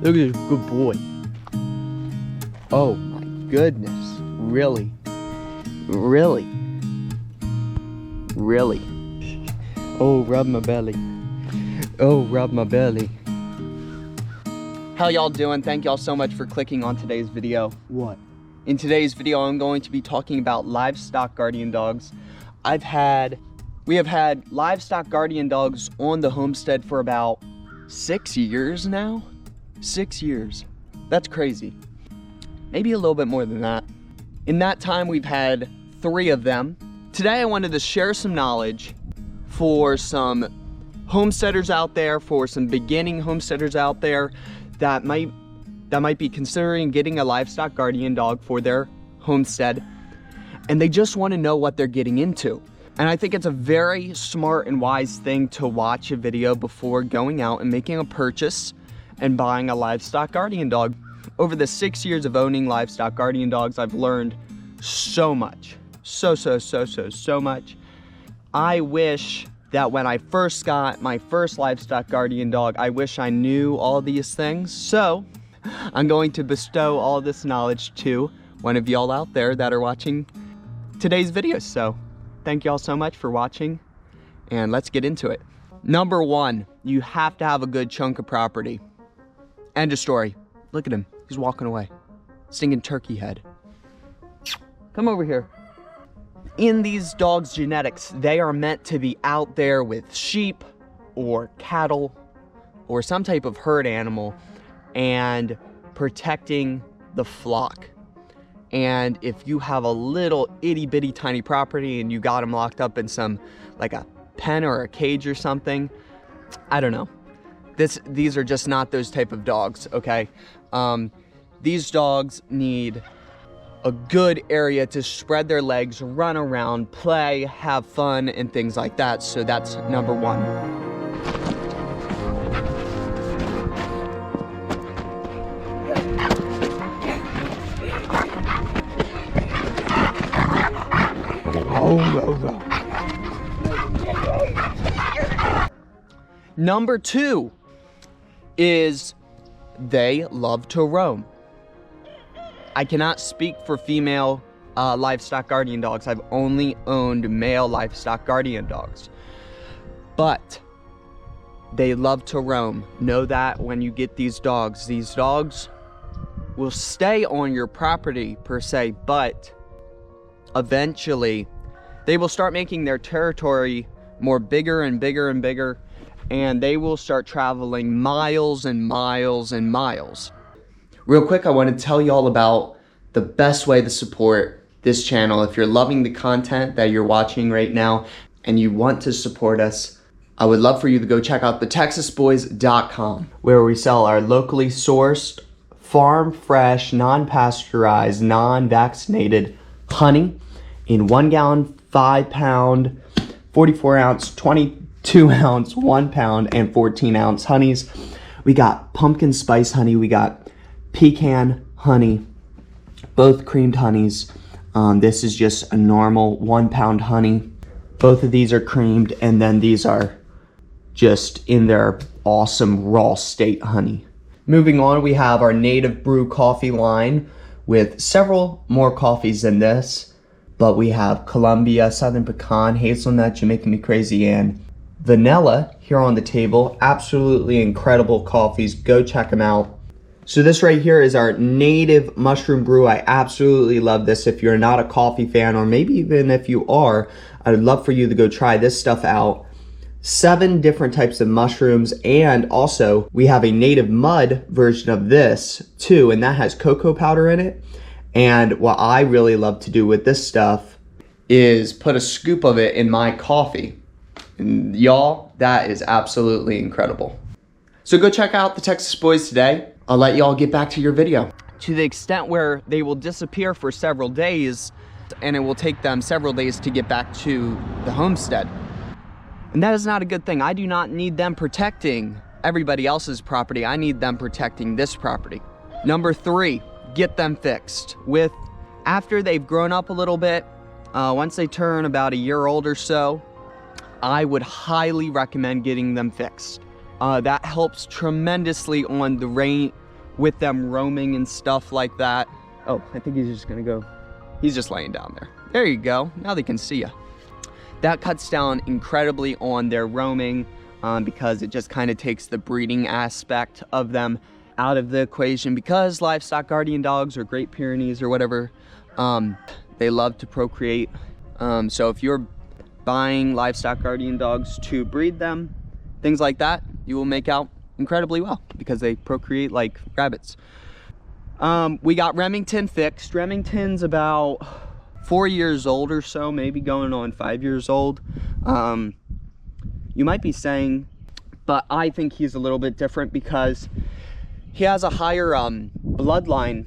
Look at this good boy. Oh my goodness. Really? Really? Really? Oh, rub my belly. Oh, rub my belly. How y'all doing? Thank y'all so much for clicking on today's video. What? In today's video, I'm going to be talking about livestock guardian dogs. We have had livestock guardian dogs on the homestead for about 6 years now. 6 years. That's crazy. Maybe a little bit more than that. In that time, we've had 3 of them. Today, I wanted to share some knowledge for some homesteaders out there, for some beginning homesteaders out there that might be considering getting a livestock guardian dog for their homestead, and they just want to know what they're getting into. And I think it's a very smart and wise thing to watch a video before going out and making a purchase and buying a livestock guardian dog. Over the 6 years of owning livestock guardian dogs, I've learned so much. So much. I wish that when I first got my first livestock guardian dog, I wish I knew all these things. So I'm going to bestow all this knowledge to one of y'all out there that are watching today's video. So thank y'all so much for watching, and let's get into it. Number 1, you have to have a good chunk of property. End of story. Look at him. He's walking away. Singing turkey head. Come over here. In these dogs' genetics, they are meant to be out there with sheep or cattle or some type of herd animal and protecting the flock. And if you have a little itty bitty tiny property and you got them locked up in some, like a pen or a cage or something, I don't know. These are just not those type of dogs, okay? These dogs need a good area to spread their legs, run around, play, have fun, and things like that. So that's number 1. Number 2 is they love to roam. I cannot speak for female livestock guardian dogs. I've only owned male livestock guardian dogs. But they love to roam. Know that when you get these dogs will stay on your property per se, but eventually they will start making their territory more bigger and bigger and bigger, and they will start traveling miles and miles and miles. Real quick, I want to tell you all about the best way to support this channel. If you're loving the content that you're watching right now and you want to support us, I would love for you to go check out TheTexasBoys.com, where we sell our locally sourced, farm fresh, non-pasteurized, non-vaccinated honey in 1 gallon, 5 pound, 44 ounce, 22 ounce, 1 pound, and 14 ounce honeys. We got pumpkin spice honey, we got pecan honey, both creamed honeys. This is just a normal 1 pound honey. Both of these are creamed, and then these are just in their awesome raw state honey. Moving on, we have our native brew coffee line with several more coffees than this, but we have Columbia, Southern Pecan, Hazelnut, You're Making Me Crazy, and Vanilla here on the table. Absolutely incredible coffees. Go check them out. So this right here is our native mushroom brew. I absolutely love this. If you're not a coffee fan, or maybe even if you are, I would love for you to go try this stuff out. 7 different types of mushrooms, and also we have a native mud version of this too, and that has cocoa powder in it. And what I really love to do with this stuff is put a scoop of it in my coffee. And y'all, that is absolutely incredible. So go check out the Texas Boys today. I'll let y'all get back to your video. To the extent where they will disappear for several days, and it will take them several days to get back to the homestead. And that is not a good thing. I do not need them protecting everybody else's property. I need them protecting this property. Number 3, get them fixed. After they've grown up a little bit, once they turn about a year old or so, I would highly recommend getting them fixed. That helps tremendously on the with them roaming and stuff like that. Oh, I think he's just gonna go. He's just laying down there. There you go. Now they can see you. That cuts down incredibly on their roaming because it just kind of takes the breeding aspect of them out of the equation, because livestock guardian dogs or Great Pyrenees or whatever, they love to procreate. So if you're buying livestock guardian dogs to breed them, things like that, you will make out incredibly well because they procreate like rabbits. We got Remington fixed. Remington's about 4 years old or so, maybe going on 5 years old. You might be saying, but I think he's a little bit different because he has a higher bloodline,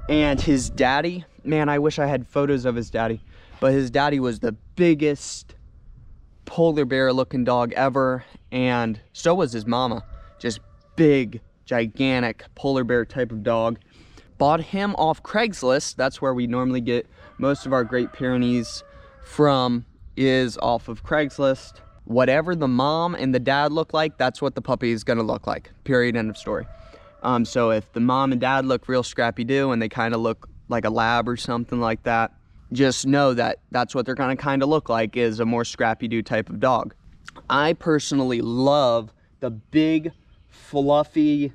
and his daddy, man, I wish I had photos of his daddy, but his daddy was the biggest polar bear looking dog ever, and so was his mama. Just big, gigantic polar bear type of dog. Bought him off Craigslist. That's where we normally get most of our Great Pyrenees from, is off of Craigslist. Whatever the mom and the dad look like, that's what the puppy is gonna look like, period, end of story. So if the mom and dad look real scrappy-doo and they kind of look like a lab or something like that, just know that that's what they're gonna kind of look like, is a more scrappy-doo type of dog. I personally love the big, fluffy,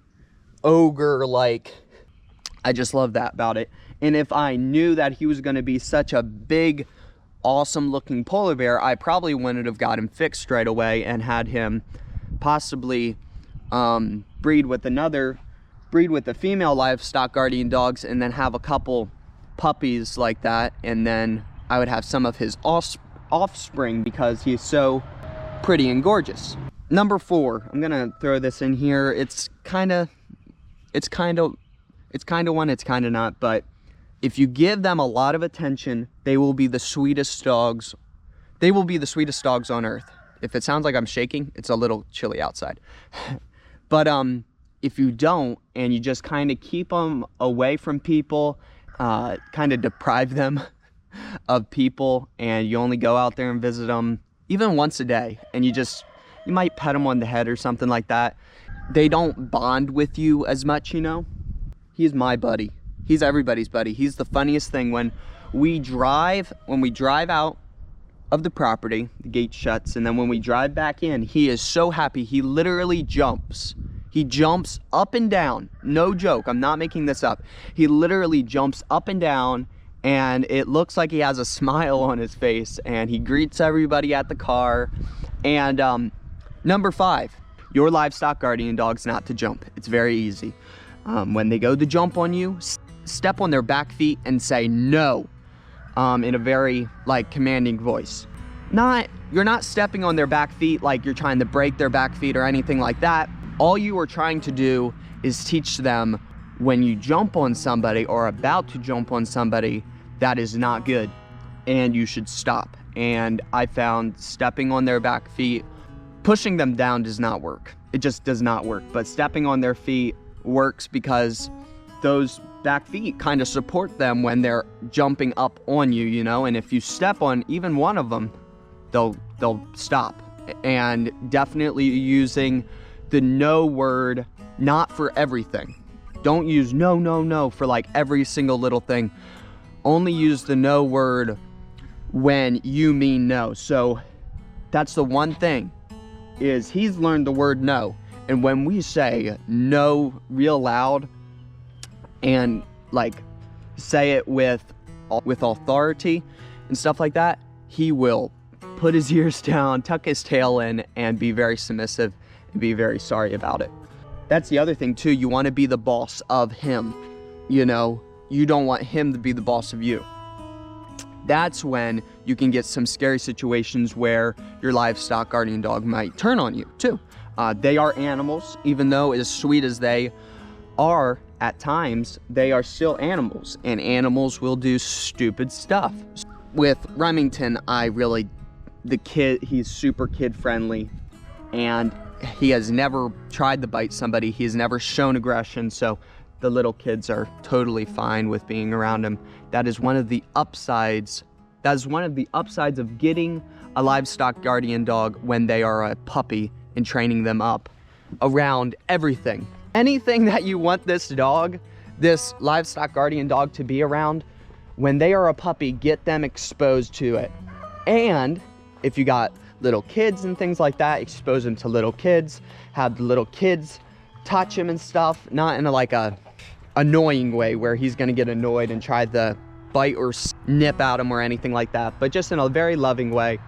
ogre-like, I just love that about it. And if I knew that he was gonna be such a big, awesome looking polar bear, I probably wouldn't have got him fixed right away and had him possibly breed with the female livestock guardian dogs, and then have a couple puppies like that, and then I would have some of his offspring because he's so pretty and gorgeous. Number 4, I'm gonna throw this in here. It's kind of one, it's kind of not, but if you give them a lot of attention, they will be the sweetest dogs. They will be the sweetest dogs on earth. If it sounds like I'm shaking, it's a little chilly outside. But if you don't, and you just kind of keep them away from people, kind of deprive them of people, and you only go out there and visit them even once a day, and you might pet them on the head or something like that, they don't bond with you as much, you know? He's my buddy. He's everybody's buddy. He's the funniest thing. When we drive out of the property, the gate shuts, and then when we drive back in, he is so happy. He literally jumps. He jumps up and down. No joke. I'm not making this up. He literally jumps up and down, and it looks like he has a smile on his face, and he greets everybody at the car. And number 5, your livestock guardian dog's not to jump. It's very easy. When they go to jump on you, step on their back feet and say no, in a very commanding voice. You're not stepping on their back feet like you're trying to break their back feet or anything like that. All you are trying to do is teach them, when you jump on somebody or about to jump on somebody, that is not good and you should stop. And I found stepping on their back feet, pushing them down does not work. It just does not work. But stepping on their feet works because those back feet kind of support them when they're jumping up on you, you know? And if you step on even one of them, they'll stop. And definitely using the no word, not for everything. Don't use no for every single little thing. Only use the no word when you mean no. So that's the one thing, is he's learned the word no. And when we say no real loud and say it with authority and stuff like that, he will put his ears down, tuck his tail in, and be very submissive and be very sorry about it. That's the other thing too. You want to be the boss of him, you know? You don't want him to be the boss of you. That's when you can get some scary situations where your livestock guardian dog might turn on you too. They are animals. Even though as sweet as they are at times, they are still animals, and animals will do stupid stuff. With Remington, he's super kid friendly, and he has never tried to bite somebody. He's never shown aggression, so the little kids are totally fine with being around him. That is one of the upsides. That is one of the upsides of getting a livestock guardian dog when they are a puppy and training them up around everything. Anything that you want this dog, this livestock guardian dog, to be around, when they are a puppy, get them exposed to it. And if you got little kids and things like that, expose them to little kids, have the little kids touch him and stuff, not in a annoying way where he's gonna get annoyed and try to bite or snip at him or anything like that, but just in a very loving way,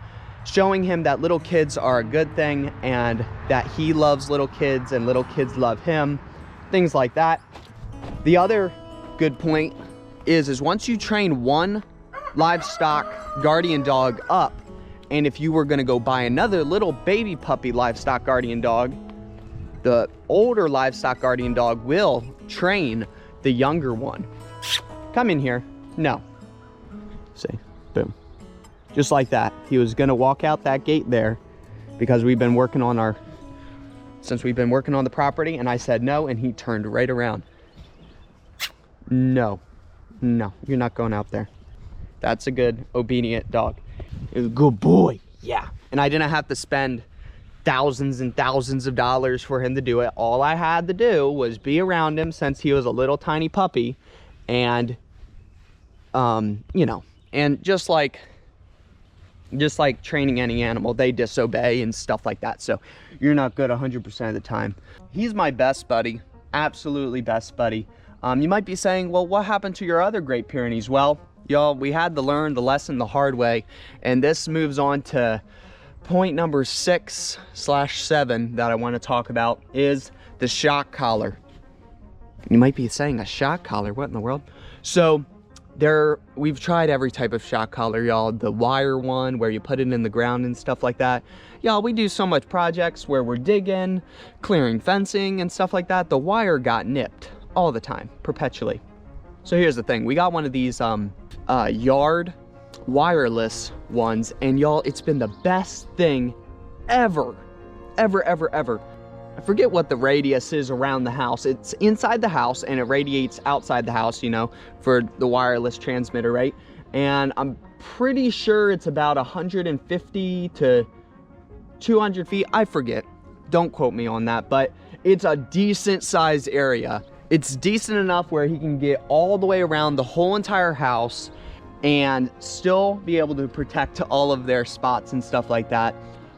showing him that little kids are a good thing and that he loves little kids and little kids love him, things like that. The other good point is once you train one livestock guardian dog up, and if you were going to go buy another little baby puppy livestock guardian dog, the older livestock guardian dog will train the younger one. Come in here. No. See, boom. Just like that. He was going to walk out that gate there because we've been working on the property, and I said no, and he turned right around. No, you're not going out there. That's a good, obedient dog. He's a good boy, yeah. And I didn't have to spend thousands and thousands of dollars for him to do it. All I had to do was be around him since he was a little tiny puppy, and you know, and just like training any animal, they disobey and stuff like that. So you're not good 100% of the time. He's my best buddy, absolutely best buddy. You might be saying, well, what happened to your other Great Pyrenees? Well, y'all, we had to learn the lesson the hard way, and this moves on to point number 6/7 that I want to talk about, is the shock collar. You might be saying, a shock collar, what in the world? So we've tried every type of shock collar, y'all. The wire one where you put it in the ground and stuff like that. Y'all, we do so much projects where we're digging, clearing fencing and stuff like that. The wire got nipped all the time, perpetually. So here's the thing, we got one of these yard wireless ones, and y'all, it's been the best thing ever. I forget what the radius is around the house. It's inside the house and it radiates outside the house, you know, for the wireless transmitter, right? And I'm pretty sure it's about 150 to 200 feet. I forget. Don't quote me on that, but it's a decent sized area. It's decent enough where he can get all the way around the whole entire house and still be able to protect all of their spots and stuff like that.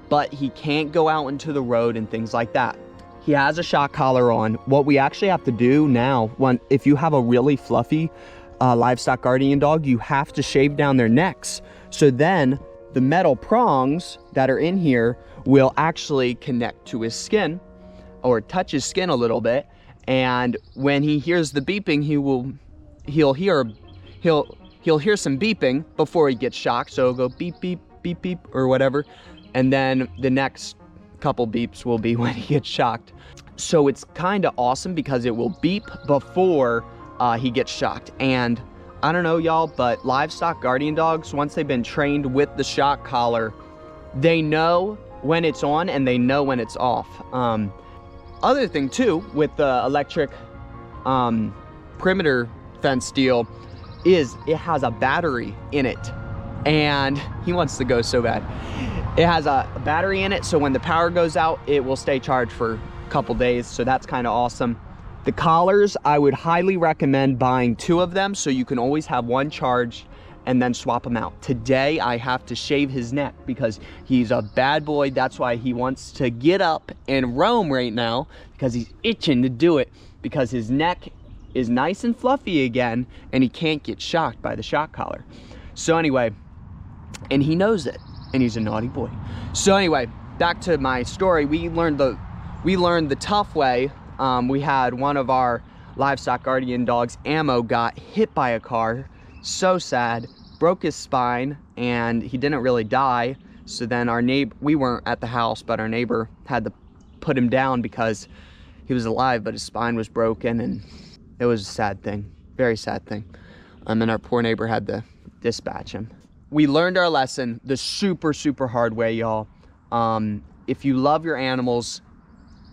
But he can't go out into the road and things like that. He has a shock collar on. What we actually have to do now, if you have a really fluffy livestock guardian dog, you have to shave down their necks. So then the metal prongs that are in here will actually connect to his skin or touch his skin a little bit. And when he hears the beeping, he'll hear some beeping before he gets shocked. So it'll go beep, beep, beep, beep, or whatever. And then the next couple beeps will be when he gets shocked. So it's kind of awesome because it will beep before he gets shocked. And I don't know, y'all, but livestock guardian dogs, once they've been trained with the shock collar, they know when it's on and they know when it's off. Other thing too, with the electric perimeter fence deal, is it has a battery in it, and he wants to go so bad. It has a battery in it, so when the power goes out, it will stay charged for a couple days, so that's kind of awesome. The collars, I would highly recommend buying 2 of them so you can always have one charged and then swap them out. Today, I have to shave his neck because he's a bad boy. That's why he wants to get up and roam right now, because he's itching to do it, because his neck is nice and fluffy again and he can't get shocked by the shock collar. So anyway, and he knows it, and he's a naughty boy. So anyway, back to my story. We learned the tough way. We had one of our livestock guardian dogs, Ammo, got hit by a car. So sad, broke his spine, and he didn't really die. So then our neighbor, we weren't at the house, but our neighbor had to put him down because he was alive, but his spine was broken, and it was a sad thing, very sad thing. And our poor neighbor had to dispatch him. We learned our lesson the super hard way, y'all. If you love your animals,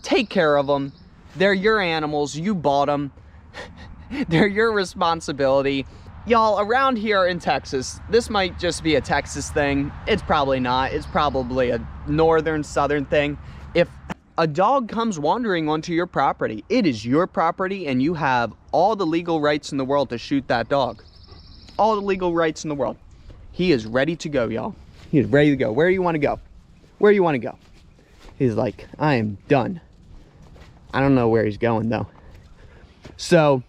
take care of them. They're your animals, you bought them. They're your responsibility. Y'all, around here in Texas, this might just be a Texas thing. It's probably not. It's probably a northern, southern thing. a dog comes wandering onto your property, it is your property and you have all the legal rights in the world to shoot that dog. All the legal rights in the world. He is ready to go, y'all. He is ready to go. Where do you want to go? Where do you want to go? He's like, I am done. I don't know where he's going though. So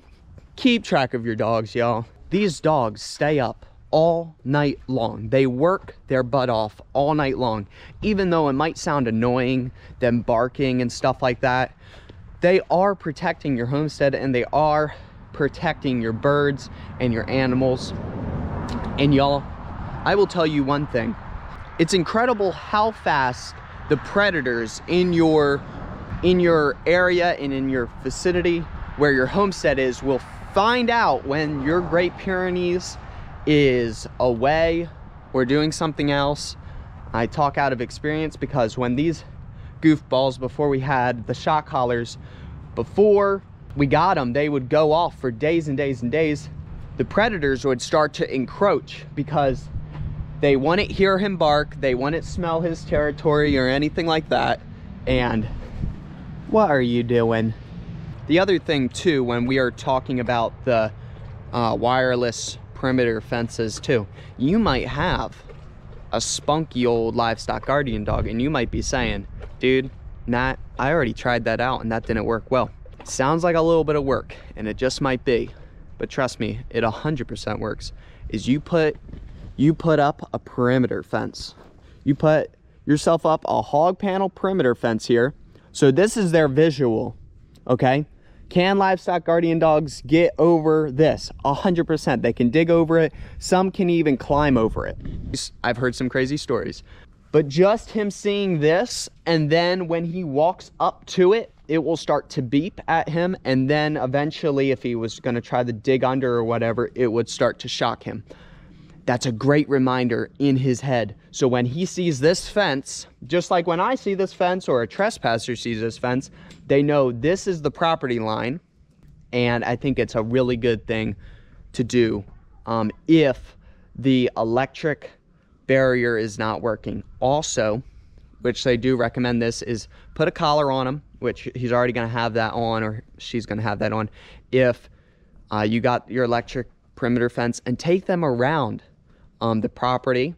keep track of your dogs, y'all. These dogs stay up all night long. They work their butt off all night long. Even though it might sound annoying, them barking and stuff like that, they are protecting your homestead and they are protecting your birds and your animals. And y'all, I will tell you one thing. It's incredible how fast the predators in your area and in your vicinity where your homestead is will find out when your Great Pyrenees is away or doing something else. I talk out of experience because when these goofballs, before we had the shock collars, before we got them, they would go off for days and days and days. The predators would start to encroach because they wouldn't hear him bark, they wouldn't smell his territory or anything like that. And what are you doing? The other thing too, when we are talking about the wireless perimeter fences too, you might have a spunky old livestock guardian dog and you might be saying, dude, Nat, I already tried that out and that didn't work well. It sounds like a little bit of work and it just might be, but trust me, it 100% works. Is you put up a perimeter fence. You put yourself up a hog panel perimeter fence here. So this is their visual, okay? Can livestock guardian dogs get over this? 100%. They can dig over it. Some can even climb over it. I've heard some crazy stories. But just him seeing this, and then when he walks up to it, it will start to beep at him. And then eventually, if he was going to try to dig under or whatever, it would start to shock him. That's a great reminder in his head. So when he sees this fence, just like when I see this fence or a trespasser sees this fence, they know this is the property line. And I think it's a really good thing to do if the electric barrier is not working. Also, which they do recommend this, is put a collar on him, which he's already going to have that on, or she's going to have that on, if you got your electric perimeter fence, and take them around the property,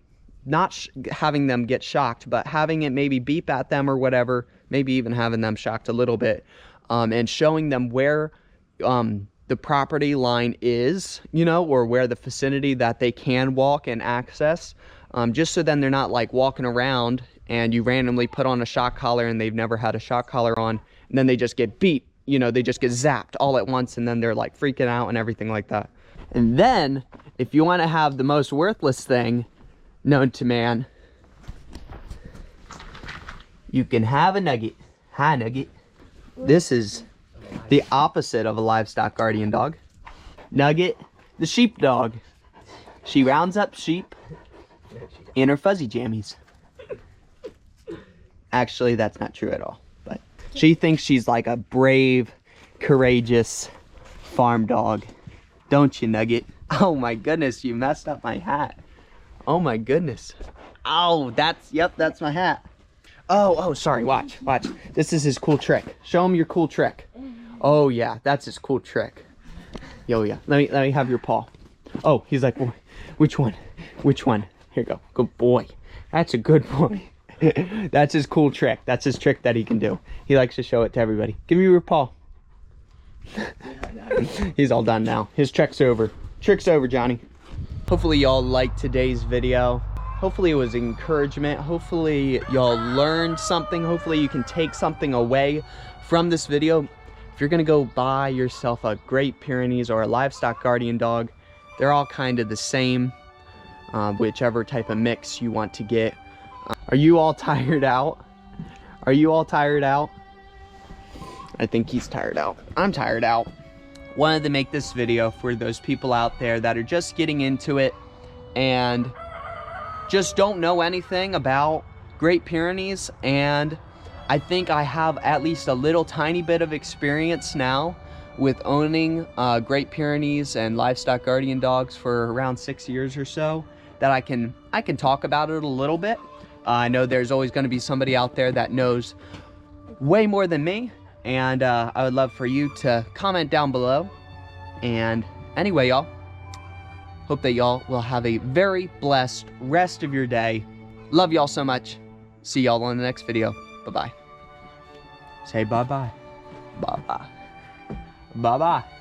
not having them get shocked, but having it maybe beep at them or whatever, maybe even having them shocked a little bit, and showing them where the property line is, you know, or where the vicinity that they can walk and access, just so then they're not like walking around and you randomly put on a shock collar and they've never had a shock collar on, and then they just get beat, you know, they just get zapped all at once, and then they're like freaking out and everything like that. And then, if you want to have the most worthless thing known to man, you can have a Nugget. Hi, Nugget. This is the opposite of a livestock guardian dog. Nugget, the sheepdog. She rounds up sheep in her fuzzy jammies. Actually, that's not true at all. But she thinks she's like a brave, courageous farm dog. Don't you, Nugget? Oh my goodness, you messed up my hat. Oh my goodness. Oh, that's my hat. Oh, sorry, watch. This is his cool trick. Show him your cool trick. Oh yeah, that's his cool trick. Yo, yeah, let me have your paw. Oh, he's like, which one? Which one? Here you go, good boy. That's a good boy. That's his cool trick. That's his trick that he can do. He likes to show it to everybody. Give me your paw. He's all done now. His trick's over. Trick's over, Johnny. Hopefully y'all liked today's video. Hopefully it was encouragement. Hopefully y'all learned something. Hopefully you can take something away from this video. If you're gonna go buy yourself a Great Pyrenees or a livestock guardian dog, they're all kind of the same, whichever type of mix you want to get. Are you all tired out? Are you all tired out? I think he's tired out. I'm tired out. Wanted to make this video for those people out there that are just getting into it and just don't know anything about Great Pyrenees. And I think I have at least a little tiny bit of experience now with owning Great Pyrenees and livestock guardian dogs for around 6 years or so, that I can talk about it a little bit. I know there's always going to be somebody out there that knows way more than me, and I would love for you to comment down below. And anyway, y'all, hope that y'all will have a very blessed rest of your day. Love y'all so much. See y'all on the next video. Bye-bye. Say bye-bye. Bye-bye. Bye-bye.